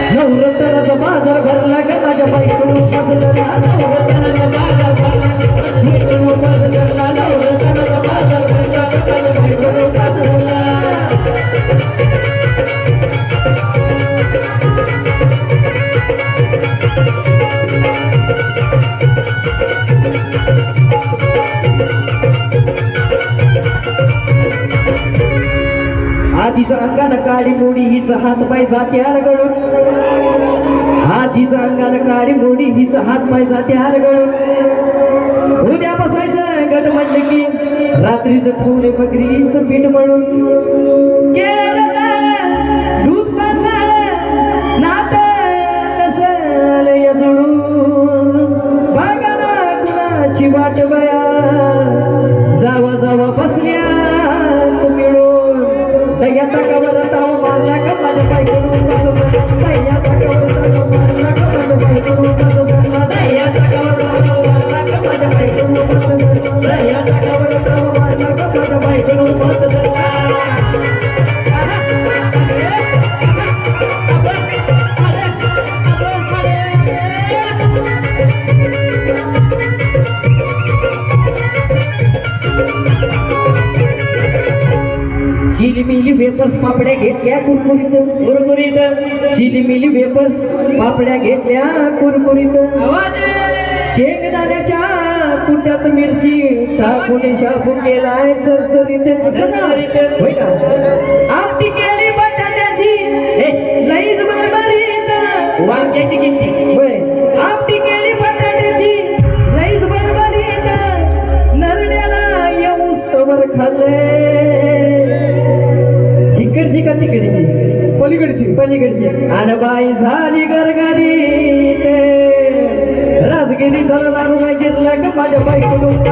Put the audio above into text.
बाजार भरला ग माझ्या बायकोनं बदलला नवरत्नाचा बाजार भरला बायकोनं बदलला नवरत्नाचा बाजार भरला माझ्या बायकोनं बदलला आधीच अंगानं काळी मोडी हिच हात पाय जाते गळून आधीच अंगानं काळी मोडी हिच हात पाय जाते गळून उद्या बसायचं गट म्हटलं की रात्रीचं ठेवले बकरीचं पीठ मळून केळं लाळ, दूध पाताळ नातं कसं लय जुळून बघा ना कुणाची वाट बया जावा जावा बसल्या मिळून दह्या टाकावर ताव मारला का माझ्या बायकोनं दह्या टाकावर ताव मारला का माझ्या बायकोनं दह्या टाकावर ताव मारला का माझ्या बायकोनं दह्या टाकावर ताव मारला का माझ्या बायकोनं चिलीमिली वेपर्स पापड्या घेतल्या कुरकुरीत चिलीमिली वेपर्स पापड्या घेतल्या कुरकुरीत शेंगदाण्याच्या कुट्यात मिरची टाकून शाबू केलाय चरचरीत होय का आमटी केली बटाट्याची लईच बरबरीत वांग्याची किंमती होय आमटी केली बटाट्याची लईच बरबरीत नरड्याला येऊस तवर खाल्ले इकडची का तिकडची पलीकडची आणि बाई झाली गरगरी राजगिरी जरा दारू नाही घेतला का माझ्या बायकोनं